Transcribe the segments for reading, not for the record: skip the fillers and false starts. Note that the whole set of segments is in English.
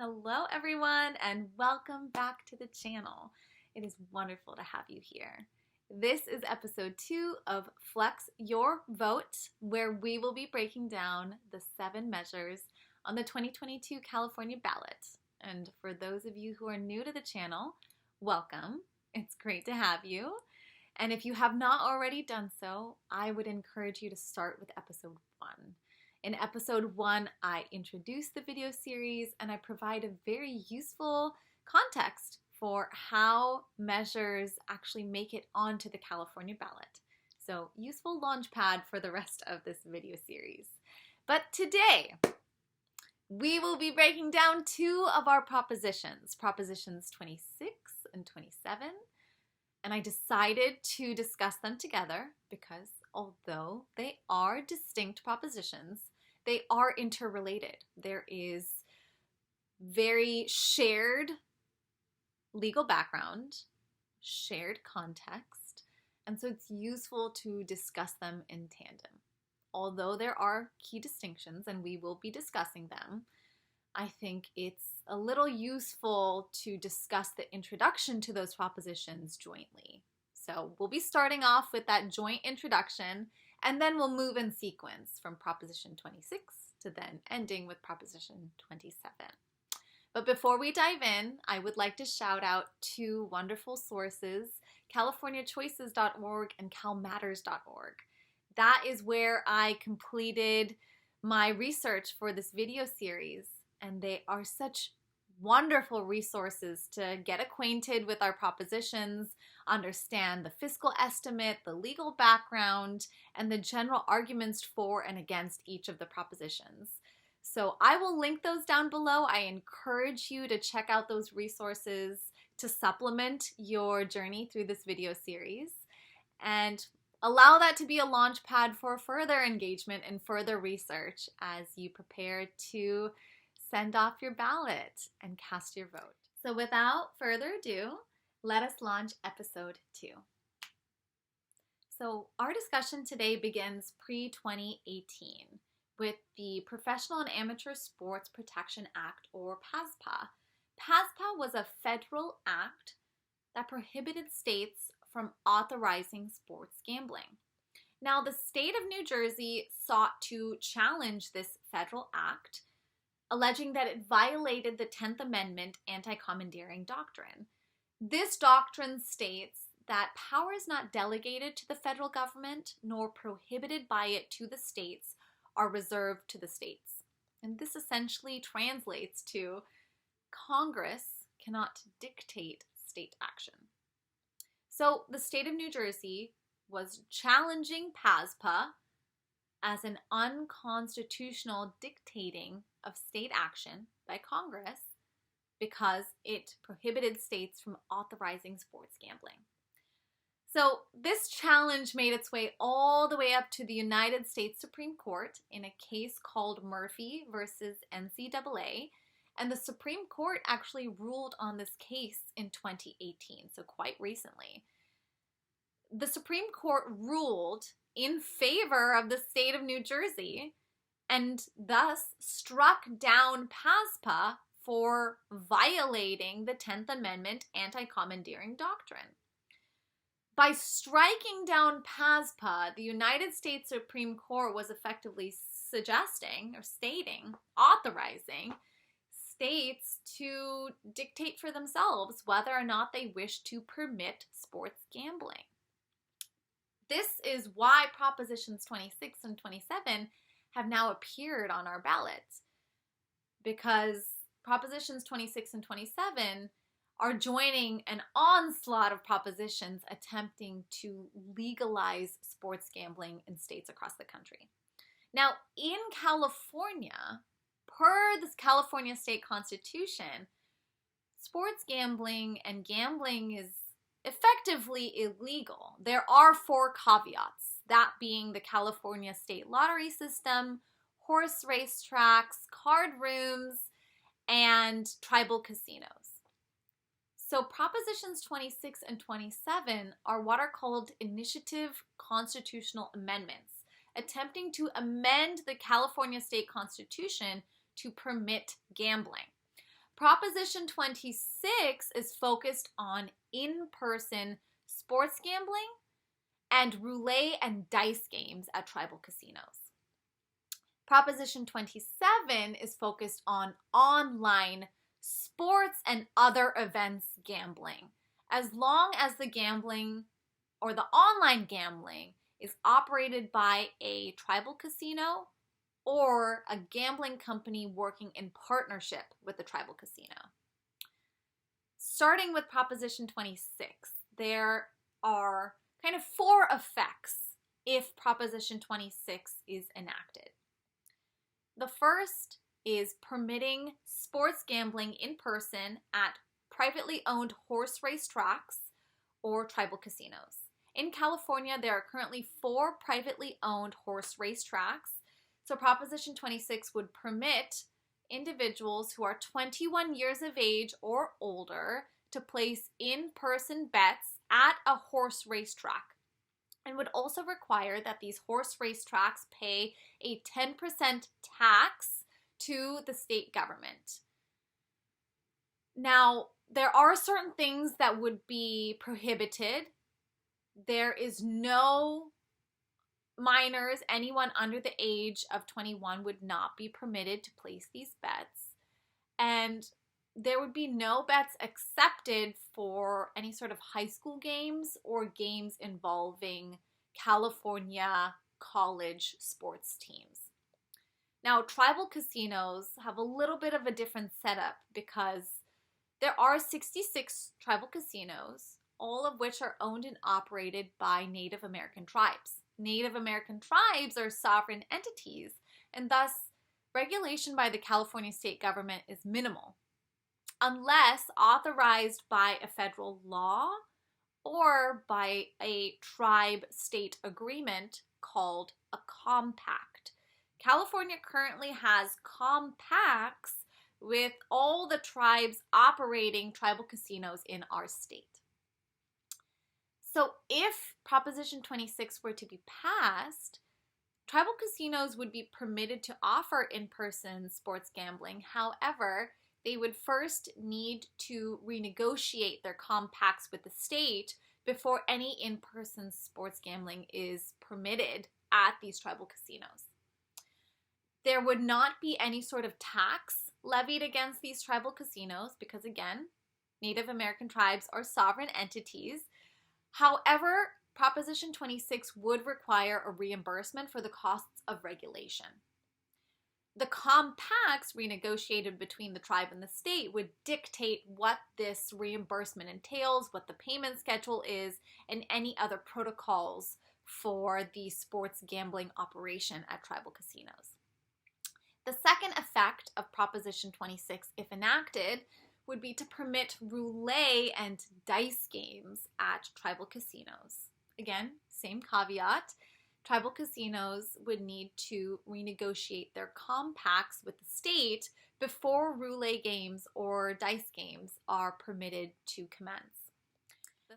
Hello everyone and welcome back to the channel. It is wonderful to have you here. This is episode 2 of Flex Your Vote, where we will be breaking down the 7 measures on the 2022 California ballot. And for those of you who are new to the channel, welcome. It's great to have you. And if you have not already done so, I would encourage you to start with episode 1. In episode 1, I introduce the video series and I provide a very useful context for how measures actually make it onto the California ballot. So, useful launch pad for the rest of this video series. But today, we will be breaking down 2 of our propositions, Propositions 26 and 27. And I decided to discuss them together because although they are distinct propositions, they are interrelated. There is very shared legal background, shared context, and so it's useful to discuss them in tandem. Although there are key distinctions, and we will be discussing them, I think it's a little useful to discuss the introduction to those propositions jointly. So we'll be starting off with that joint introduction, and then we'll move in sequence from Proposition 26 to then ending with Proposition 27. But before we dive in, I would like to shout out 2 wonderful sources, californiachoices.org and calmatters.org. That is where I completed my research for this video series, and they are such wonderful resources to get acquainted with our propositions, understand the fiscal estimate, the legal background, and the general arguments for and against each of the propositions. So I will link those down below. I encourage you to check out those resources to supplement your journey through this video series and allow that to be a launch pad for further engagement and further research as you prepare to send off your ballot and cast your vote. So without further ado, let us launch episode 2. So our discussion today begins pre-2018 with the Professional and Amateur Sports Protection Act, or PASPA. PASPA was a federal act that prohibited states from authorizing sports gambling. Now, the state of New Jersey sought to challenge this federal act, alleging that it violated the 10th Amendment anti-commandeering doctrine. This doctrine states that power is not delegated to the federal government nor prohibited by it to the states are reserved to the states. And this essentially translates to Congress cannot dictate state action. So the state of New Jersey was challenging PASPA as an unconstitutional dictating of state action by Congress because it prohibited states from authorizing sports gambling. So this challenge made its way all the way up to the United States Supreme Court in a case called Murphy versus NCAA, and the Supreme Court actually ruled on this case in 2018, so quite recently. The Supreme Court ruled in favor of the state of New Jersey and thus struck down PASPA for violating the 10th Amendment anti-commandeering doctrine. By striking down PASPA, the United States Supreme Court was effectively suggesting or stating, authorizing states to dictate for themselves whether or not they wish to permit sports gambling. This is why Propositions 26 and 27 have now appeared on our ballots, because Propositions 26 and 27 are joining an onslaught of propositions attempting to legalize sports gambling in states across the country. Now, in California, per the California State Constitution, sports gambling and gambling is effectively illegal. There are 4 caveats, that being the California state lottery system, horse racetracks, card rooms, and tribal casinos. So Propositions 26 and 27 are what are called initiative constitutional amendments, attempting to amend the California state constitution to permit gambling. Proposition 26 is focused on in-person sports gambling and roulette and dice games at tribal casinos. Proposition 27 is focused on online sports and other events gambling, as long as the gambling or the online gambling is operated by a tribal casino or a gambling company working in partnership with the tribal casino. Starting with Proposition 26, there are kind of 4 effects if Proposition 26 is enacted. The first is permitting sports gambling in person at privately owned horse race tracks or tribal casinos. In California, there are currently 4 privately owned horse race tracks. So Proposition 26 would permit individuals who are 21 years of age or older to place in-person bets at a horse race track, and would also require that these horse race tracks pay a 10% tax to the state government. Now, there are certain things that would be prohibited. There is no minors, anyone under the age of 21 would not be permitted to place these bets. And there would be no bets accepted for any sort of high school games or games involving California college sports teams. Now, tribal casinos have a little bit of a different setup because there are 66 tribal casinos, all of which are owned and operated by Native American tribes. Native American tribes are sovereign entities, and thus regulation by the California state government is minimal, unless authorized by a federal law or by a tribe-state agreement called a compact. California currently has compacts with all the tribes operating tribal casinos in our state. So if Proposition 26 were to be passed, tribal casinos would be permitted to offer in-person sports gambling. However, they would first need to renegotiate their compacts with the state before any in-person sports gambling is permitted at these tribal casinos. There would not be any sort of tax levied against these tribal casinos because, again, Native American tribes are sovereign entities. However, Proposition 26 would require a reimbursement for the costs of regulation. The compacts renegotiated between the tribe and the state would dictate what this reimbursement entails, what the payment schedule is, and any other protocols for the sports gambling operation at tribal casinos. The second effect of Proposition 26, if enacted, would be to permit roulette and dice games at tribal casinos. Again, same caveat. Tribal casinos would need to renegotiate their compacts with the state before roulette games or dice games are permitted to commence.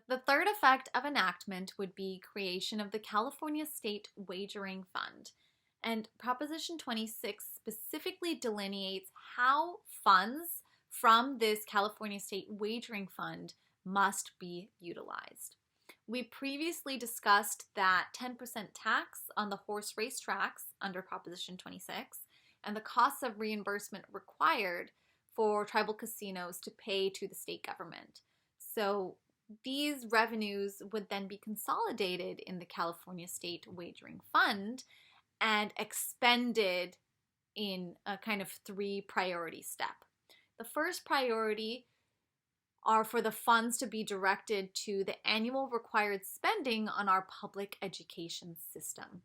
The third effect of enactment would be creation of the California State Wagering Fund. And Proposition 26 specifically delineates how funds from this California State Wagering Fund must be utilized. We previously discussed that 10% tax on the horse race tracks under Proposition 26 and the costs of reimbursement required for tribal casinos to pay to the state government. So these revenues would then be consolidated in the California State Wagering Fund and expended in a kind of 3 priority step. The first priority are for the funds to be directed to the annual required spending on our public education system.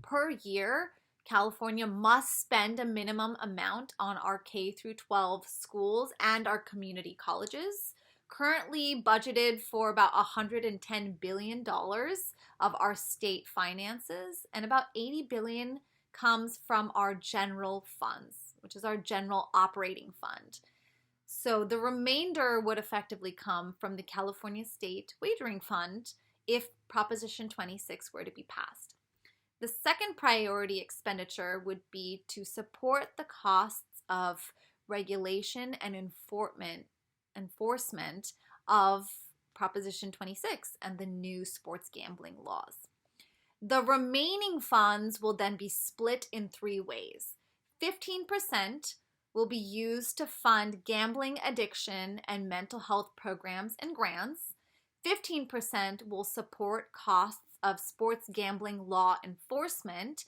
Per year, California must spend a minimum amount on our K through 12 schools and our community colleges, currently budgeted for about $110 billion of our state finances, and about $80 billion comes from our general funds, which is our general operating fund. So the remainder would effectively come from the California State Wagering Fund if Proposition 26 were to be passed. The second priority expenditure would be to support the costs of regulation and enforcement of Proposition 26 and the new sports gambling laws. The remaining funds will then be split in 3 ways. 15% will be used to fund gambling addiction and mental health programs and grants. 15% will support costs of sports gambling law enforcement,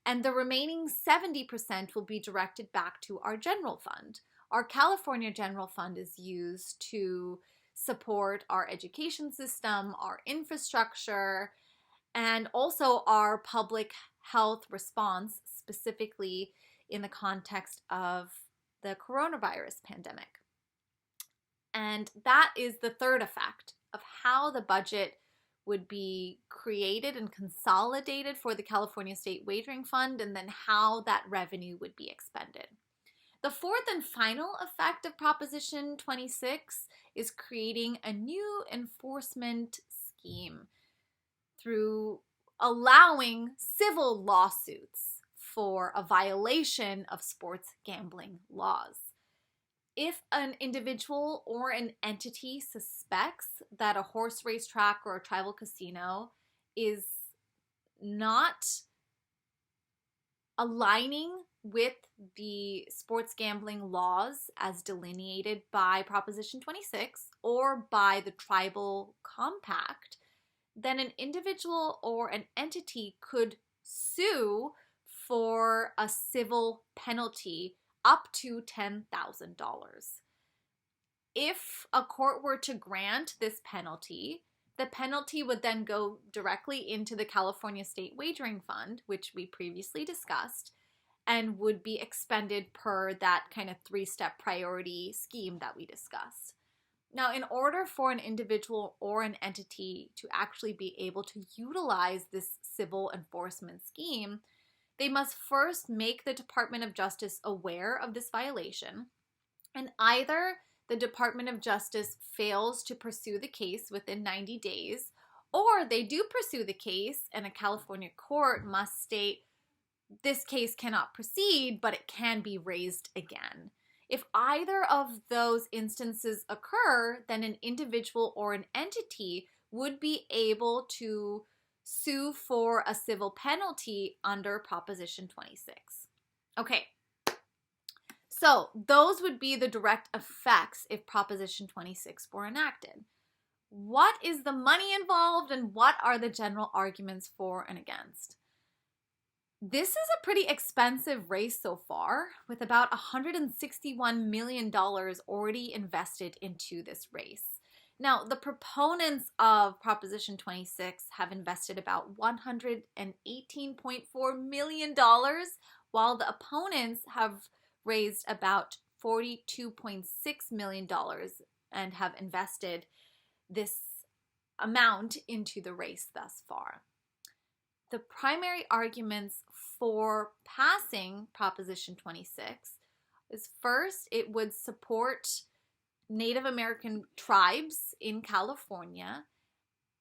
and the remaining 70% will be directed back to our general fund. Our California General Fund is used to support our education system, our infrastructure, and also our public health response, specifically in the context of the coronavirus pandemic. And that is the third effect of how the budget would be created and consolidated for the California State Wagering Fund, and then how that revenue would be expended. The fourth and final effect of Proposition 26 is creating a new enforcement scheme through allowing civil lawsuits for a violation of sports gambling laws. If an individual or an entity suspects that a horse racetrack or a tribal casino is not aligning with the sports gambling laws as delineated by Proposition 26 or by the Tribal Compact, then an individual or an entity could sue for a civil penalty up to $10,000. If a court were to grant this penalty, the penalty would then go directly into the California State Wagering Fund, which we previously discussed, and would be expended per that kind of 3-step priority scheme that we discussed. Now, in order for an individual or an entity to actually be able to utilize this civil enforcement scheme, they must first make the Department of Justice aware of this violation, and either the Department of Justice fails to pursue the case within 90 days, or they do pursue the case and a California court must state this case cannot proceed, but it can be raised again. If either of those instances occur, then an individual or an entity would be able to sue for a civil penalty under Proposition 26. Okay, so those would be the direct effects if Proposition 26 were enacted. What is the money involved, and what are the general arguments for and against? This is a pretty expensive race so far, with about $161 million already invested into this race. Now, the proponents of Proposition 26 have invested about $118.4 million, while the opponents have raised about $42.6 million and have invested this amount into the race thus far. The primary arguments for passing Proposition 26 is, first, it would support Native American tribes in California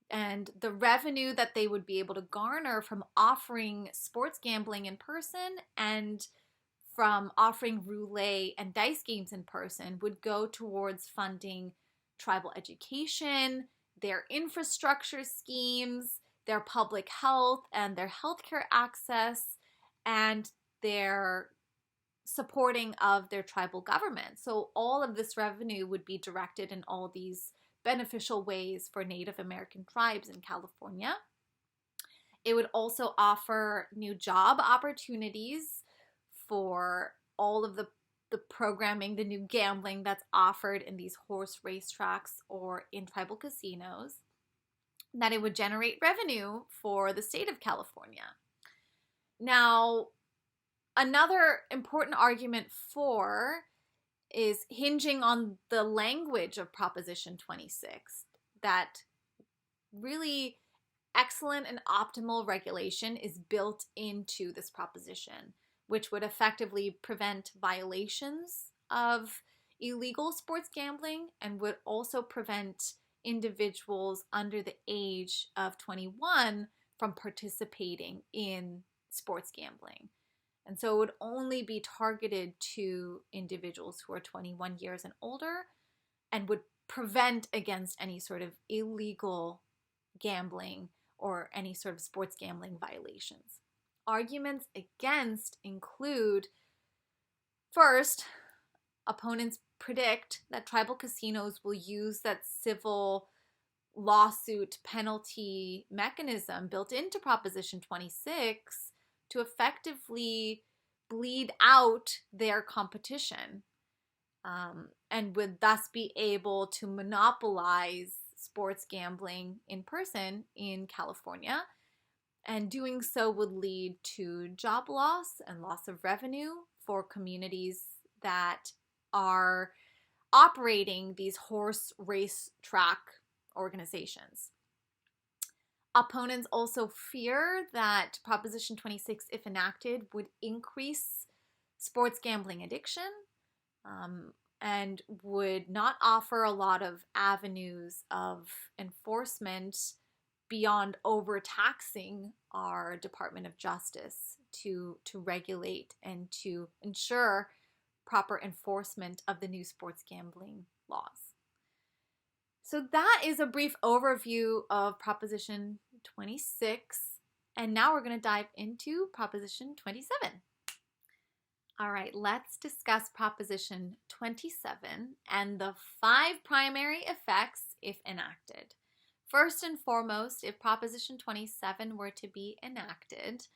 and the revenue that they would be able to garner from offering sports gambling in person and from offering roulette and dice games in person would go towards funding tribal education, their infrastructure schemes, their public health and their healthcare access, and their supporting of their tribal government. So all of this revenue would be directed in all these beneficial ways for Native American tribes in California. It would also offer new job opportunities for all of the programming, the new gambling that's offered in these horse racetracks or in tribal casinos, that it would generate revenue for the state of California. Now, another important argument for is hinging on the language of Proposition 26, that really excellent and optimal regulation is built into this proposition, which would effectively prevent violations of illegal sports gambling and would also prevent individuals under the age of 21 from participating in sports gambling. And so it would only be targeted to individuals who are 21 years and older and would prevent against any sort of illegal gambling or any sort of sports gambling violations. Arguments against include, first, opponents predict that tribal casinos will use that civil lawsuit penalty mechanism built into Proposition 26 to effectively bleed out their competition, and would thus be able to monopolize sports gambling in person in California. And doing so would lead to job loss and loss of revenue for communities that are operating these horse race track organizations. Opponents also fear that Proposition 26, if enacted, would increase sports gambling addiction, and would not offer a lot of avenues of enforcement beyond overtaxing our Department of Justice to regulate and to ensure proper enforcement of the new sports gambling laws. So that is a brief overview of Proposition 26, and now we're going to dive into Proposition 27. All right, let's discuss Proposition 27 and the 5 primary effects if enacted. First and foremost, if Proposition 27 were to be enacted,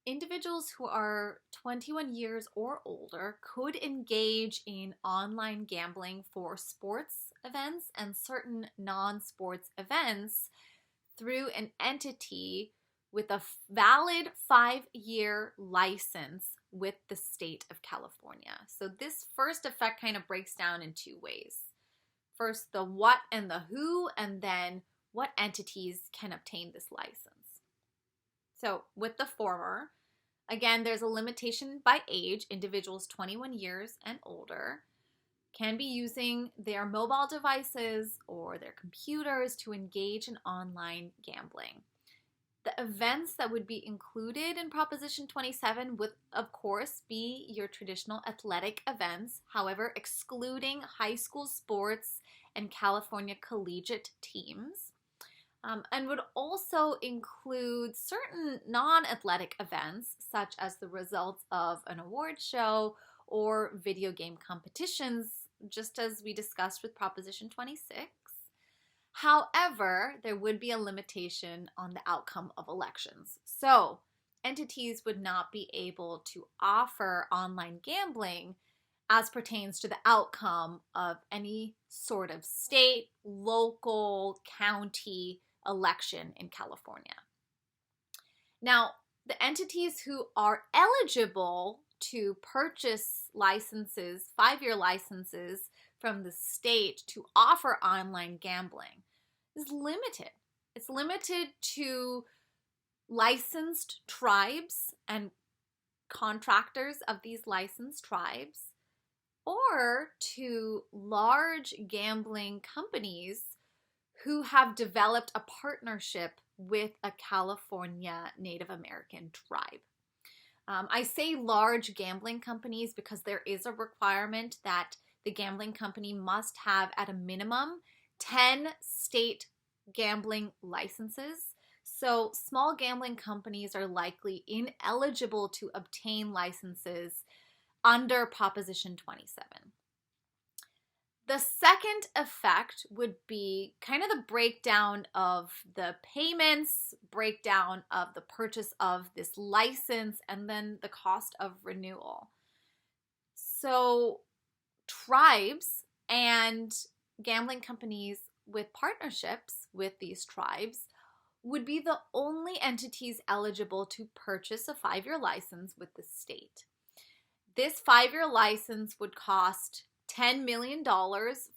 individuals who are 21 years or older could engage in online gambling for sports events and certain non-sports events through an entity with a valid 5-year license with the state of California. So this first effect kind of breaks down in 2 ways. First, the what and the who, and then what entities can obtain this license. So with the former, again, there's a limitation by age. Individuals 21 years and older can be using their mobile devices or their computers to engage in online gambling. The events that would be included in Proposition 27 would, of course, be your traditional athletic events, however, excluding high school sports and California collegiate teams, and would also include certain non-athletic events, such as the results of an award show or video game competitions, just as we discussed with Proposition 26. However, there would be a limitation on the outcome of elections. So, entities would not be able to offer online gambling as pertains to the outcome of any sort of state, local, county election in California. Now, the entities who are eligible to purchase licenses, 5-year licenses from the state to offer online gambling is limited. It's limited to licensed tribes and contractors of these licensed tribes, or to large gambling companies who have developed a partnership with a California Native American tribe. I say large gambling companies because there is a requirement that the gambling company must have at a minimum 10 state gambling licenses. So small gambling companies are likely ineligible to obtain licenses under Proposition 27. The second effect would be kind of the breakdown of the payments, breakdown of the purchase of this license, and then the cost of renewal. So tribes and gambling companies with partnerships with these tribes would be the only entities eligible to purchase a 5-year license with the state. This 5-year license would cost $10 million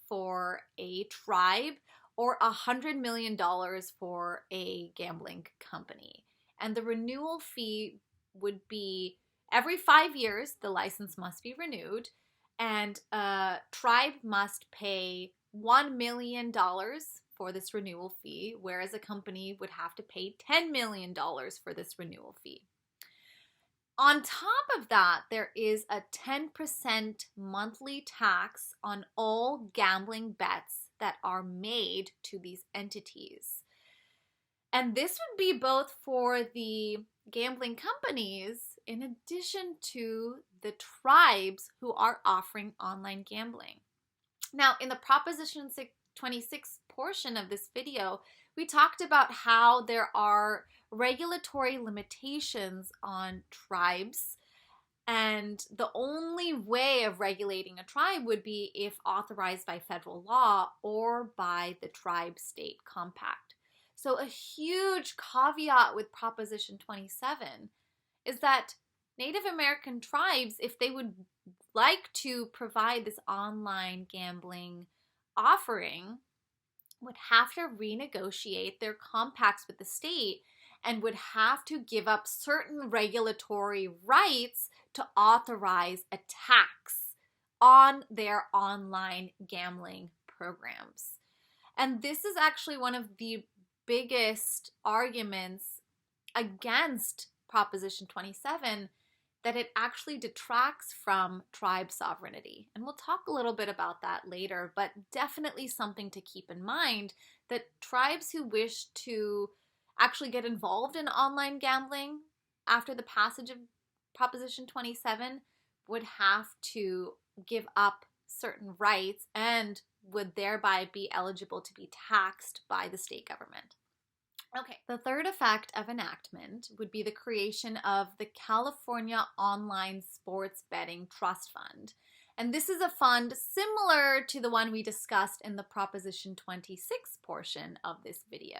for a tribe or $100 million for a gambling company. And the renewal fee would be every 5 years, the license must be renewed, and a tribe must pay $1 million for this renewal fee, whereas a company would have to pay $10 million for this renewal fee. On top of that, there is a 10% monthly tax on all gambling bets that are made to these entities. And this would be both for the gambling companies in addition to the tribes who are offering online gambling. Now, in the Proposition 26 portion of this video, we talked about how there are regulatory limitations on tribes, and the only way of regulating a tribe would be if authorized by federal law or by the tribe-state compact. So a huge caveat with Proposition 27 is that Native American tribes, if they would like to provide this online gambling offering, would have to renegotiate their compacts with the state and would have to give up certain regulatory rights to authorize a tax on their online gambling programs. And this is actually one of the biggest arguments against Proposition 27, that it actually detracts from tribe sovereignty. And we'll talk a little bit about that later, but definitely something to keep in mind, that tribes who wish to actually get involved in online gambling after the passage of Proposition 27 would have to give up certain rights and would thereby be eligible to be taxed by the state government. Okay, the third effect of enactment would be the creation of the California Online Sports Betting Trust Fund. And this is a fund similar to the one we discussed in the Proposition 26 portion of this video.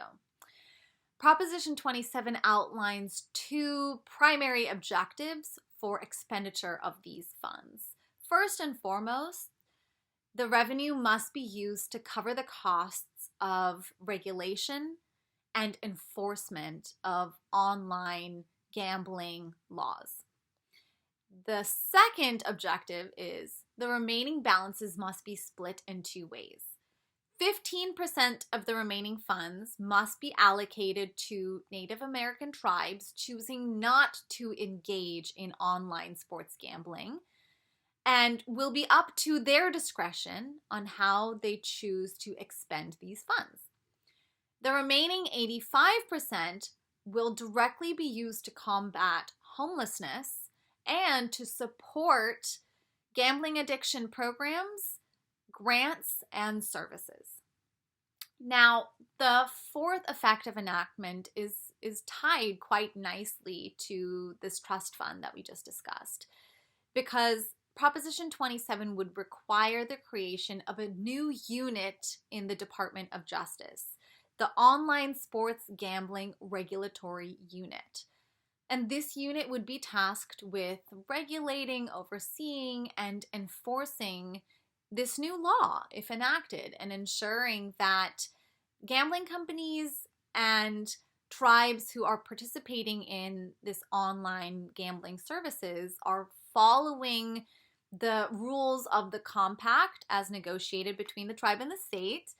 Proposition 27 outlines two primary objectives for expenditure of these funds. First and foremost, the revenue must be used to cover the costs of regulation and enforcement of online gambling laws. The second objective is the remaining balances must be split in two ways. 15% of the remaining funds must be allocated to Native American tribes choosing not to engage in online sports gambling, and will be up to their discretion on how they choose to expend these funds. The remaining 85% will directly be used to combat homelessness and to support gambling addiction programs, grants, and services. Now, the fourth effect of enactment is tied quite nicely to this trust fund that we just discussed, because Proposition 27 would require the creation of a new unit in the Department of Justice, the Online Sports Gambling Regulatory Unit. And this unit would be tasked with regulating, overseeing, and enforcing this new law, if enacted, and ensuring that gambling companies and tribes who are participating in this online gambling services are following the rules of the compact as negotiated between the tribe and the state,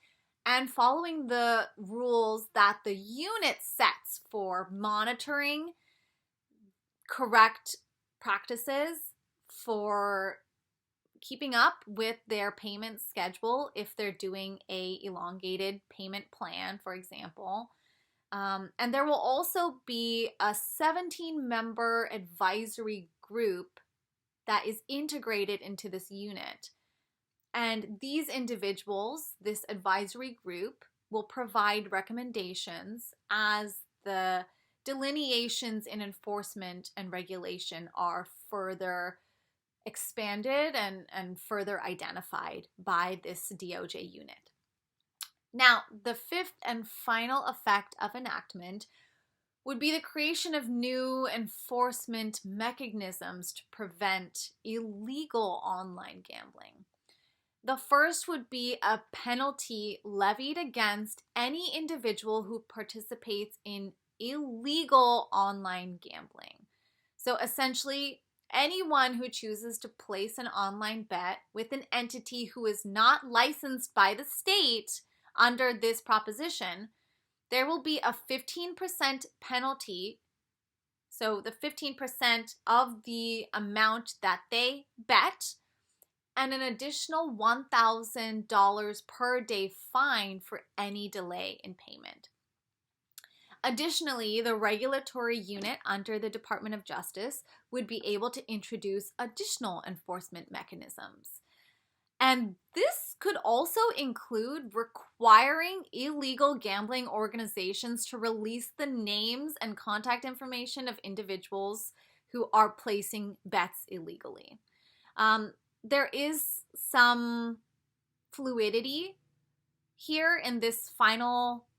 and following the rules that the unit sets for monitoring correct practices, for keeping up with their payment schedule if they're doing a elongated payment plan, for example. And there will also be a 17-member advisory group that is integrated into this unit. And these individuals, this advisory group, will provide recommendations as the delineations in enforcement and regulation are further expanded and further identified by this DOJ unit. Now, the fifth and final effect of enactment would be the creation of new enforcement mechanisms to prevent illegal online gambling. The first would be a penalty levied against any individual who participates in illegal online gambling. So essentially, anyone who chooses to place an online bet with an entity who is not licensed by the state under this proposition, there will be a 15% penalty So the 15% of the amount that they bet, and an additional $1,000 per day fine for any delay in payment. Additionally, the regulatory unit under the Department of Justice would be able to introduce additional enforcement mechanisms. And this could also include requiring illegal gambling organizations to release the names and contact information of individuals who are placing bets illegally. There is some fluidity here in this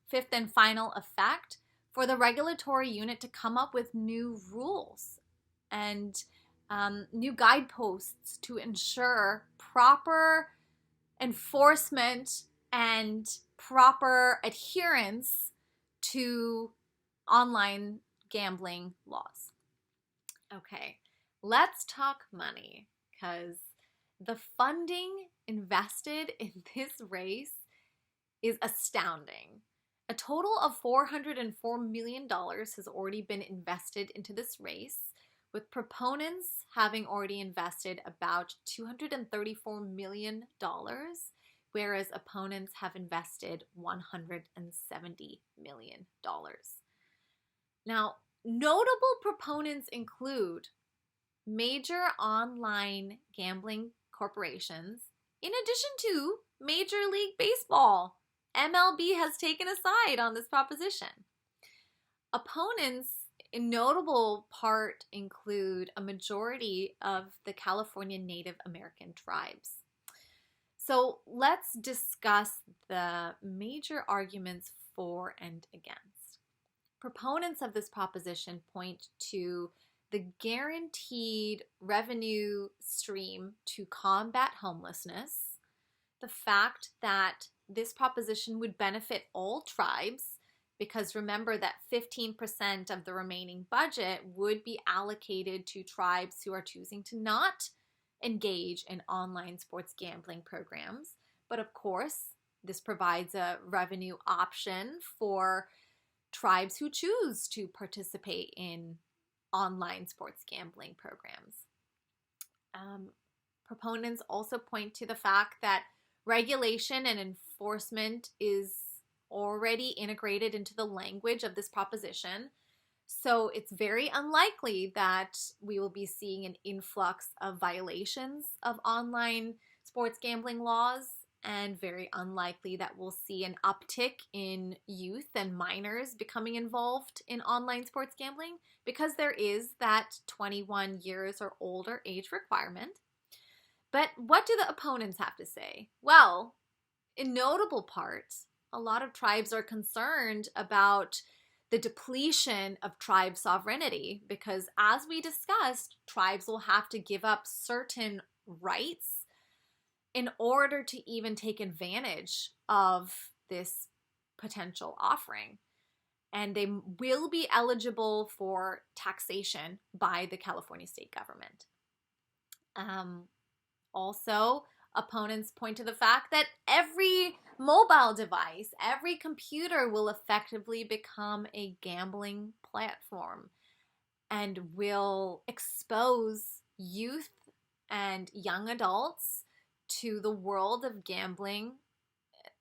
fifth and final effect for the regulatory unit to come up with new rules and new guideposts to ensure proper enforcement and proper adherence to online gambling laws. Okay, let's talk money, because the funding invested in this race is astounding. A total of $404 million has already been invested into this race, with proponents having already invested about $234 million, whereas opponents have invested $170 million. Now, notable proponents include major online gambling corporations, in addition to Major League Baseball. MLB has taken a side on this proposition. Opponents in notable part include a majority of the California Native American tribes. So let's discuss the major arguments for and against. Proponents of this proposition point to the guaranteed revenue stream to combat homelessness, the fact that this proposition would benefit all tribes, because remember that 15% of the remaining budget would be allocated to tribes who are choosing to not engage in online sports gambling programs. But of course, this provides a revenue option for tribes who choose to participate in online sports gambling programs. Proponents also point to the fact that regulation and enforcement is already integrated into the language of this proposition, so it's very unlikely that we will be seeing an influx of violations of online sports gambling laws, and very unlikely that we'll see an uptick in youth and minors becoming involved in online sports gambling, because there is that 21 years or older age requirement. But what do the opponents have to say? Well, in notable part, a lot of tribes are concerned about the depletion of tribe sovereignty, because as we discussed, tribes will have to give up certain rights in order to even take advantage of this potential offering. And they will be eligible for taxation by the California state government. Also, opponents point to the fact that every mobile device, every computer will effectively become a gambling platform and will expose youth and young adults to the world of gambling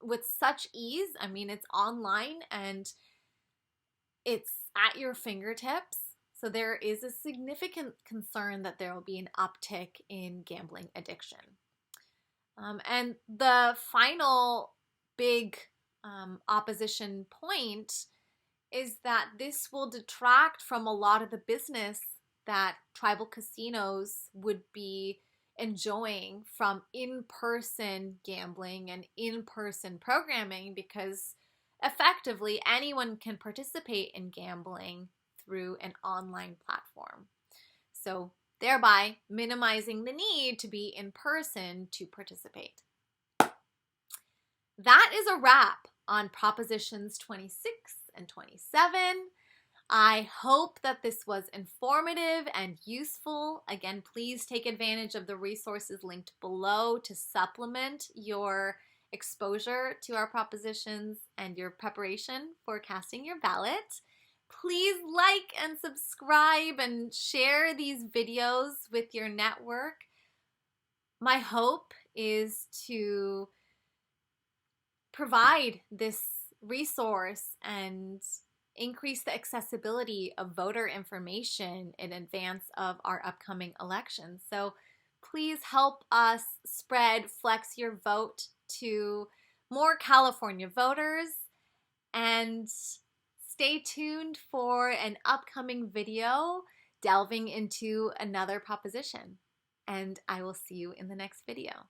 with such ease. I mean, it's online and it's at your fingertips. So there is a significant concern that there will be an uptick in gambling addiction. And the final big opposition point is that this will detract from a lot of the business that tribal casinos would be enjoying from in-person gambling and in-person programming, because effectively anyone can participate in gambling through an online platform. So thereby minimizing the need to be in person to participate. That is a wrap on Propositions 26 and 27. I hope that this was informative and useful. Again, please take advantage of the resources linked below to supplement your exposure to our propositions and your preparation for casting your ballot. Please like and subscribe and share these videos with your network. My hope is to provide this resource and increase the accessibility of voter information in advance of our upcoming elections. So please help us spread Flex Your Vote to more California voters, and stay tuned for an upcoming video delving into another proposition. And I will see you in the next video.